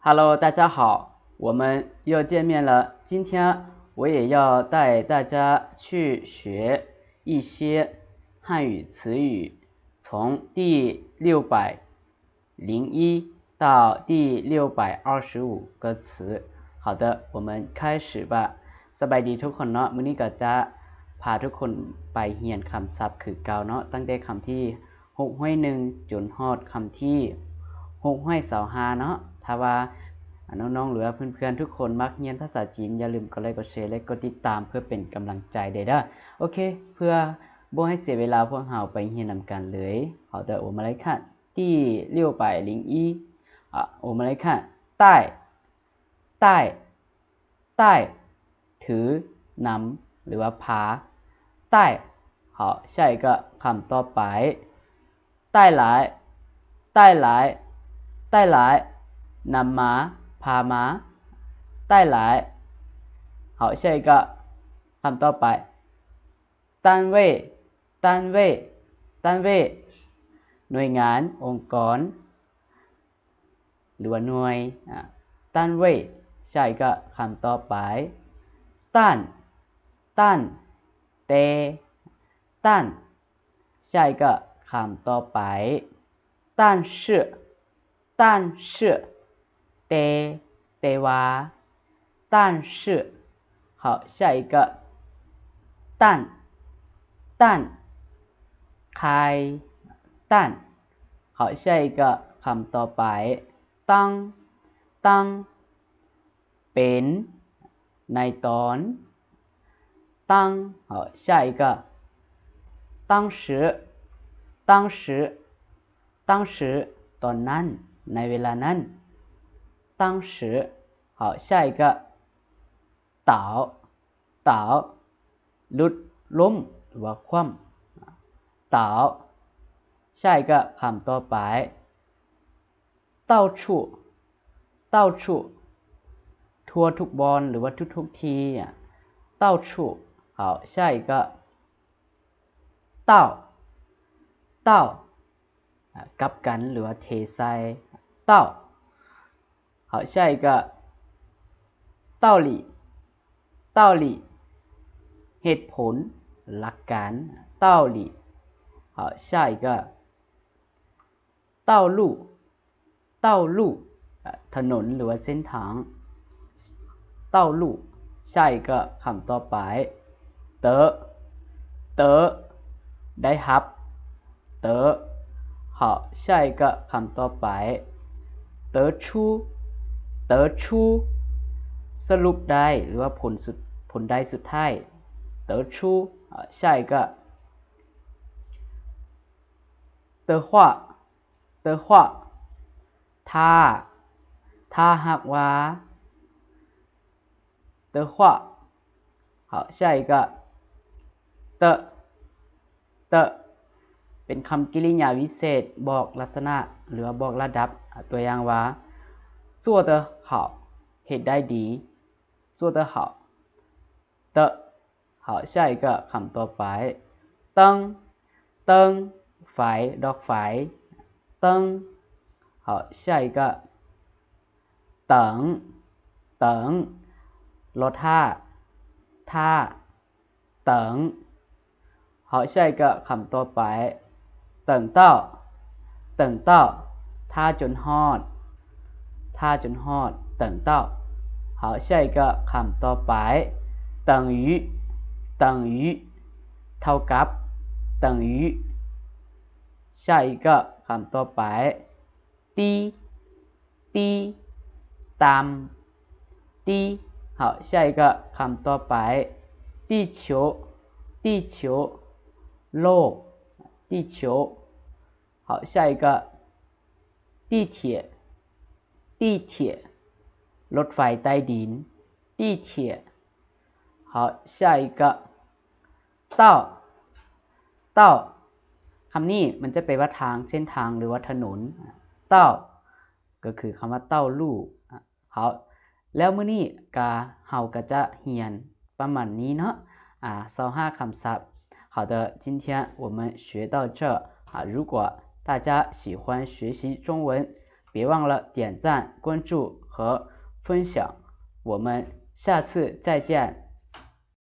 Hello，大家好，我们又见面了。今天我也要带大家去学一些汉语词语，从第601到第625个词。好的，我们开始吧。สบายดีทุกคนเนาะมื้อนี้ก็จะพาทุกคนไปเรียนคำศัพท์คือเก่าเนาะตั้งแต่คำที่601จนฮอดคำที่625เนาะถ้าว่าน้องๆหรือว่าเพื่อนๆทุกคนมักเรียนภาษาจีนอย่าลืมกดไลค์กดแชร์และกดติดตามเพื่อเป็นกำลังใจเด้อโอเคเพื่อบ่ให้เสียเวลาพวกเราไปเรียนนำกันเลย好的我们来看第601我们来看带带带ถือนำหรือว่าพา带好下一个คำต่อไป带来带来带来นำมาพามา带来好下一个คำต่อไป单位单位单位หน่วยงานองค์กรหรือว่าหน่วย单位下一个คำต่อไปต้านต้านเตต้าน下一个คำต่อไป但是但是เตวา但是好下一个蛋蛋ไข่蛋好下一个คำต่อไปตั้งตั้งเป็นในตอนตั้ง好下一个当时当时当时ตอนนั้นในเวลานั้น当时好下一个倒倒หลุดล้มหรือว่าคว่ำ倒下一个คำต่อไป到处到处ทั่วทุกบอนหรือว่าทุกที到处好下一个到到กับกันหรือว่าเทใส่到好下一个道理道理เหตุผลหลักการ道理好下一个道路道路ถนนหรือว่าเส้นทาง道路下一个คำต่อไปเต๋อเต๋อได้รับเต๋อ好下一个คำต่อไป得出得出สรุปได้หรือว่าผลได้สุดท้าย得出下一个的话的话ถ้าหากว่า的话好下一个的的เป็นคำกริยาวิเศษบอกลักษณะหรือบอกระดับตัวอย่างว่า做得好เหตุได้ดี做得好的好下一个คำต่อไป灯灯ไฟดอกไฟ灯好下一个等等รถท่า等好下一个คำต่อไป等到等到ท่าจนฮอดท่าจนฮอด等到好下一个คำต่อไป等于等于เท่ากับ等于下一个คำต่อไป低低ต่ำ低好下一个คำต่อไป地球地球โลก地球好下一个地铁地铁รถไฟใต้ดิน地铁好下一个道道คำนี้มันจะแปลว่าทางเส้นทางหรือว่าถนนเต้าก็คือคำว่าเต้าลู่好แล้วมื้อนี้เฮาก็จะเรียนประมาณนี้เนาะ25คำศัพท์好的今天我们学到这如果大家喜欢学习中文别忘了点赞关注和和分享我们下次再见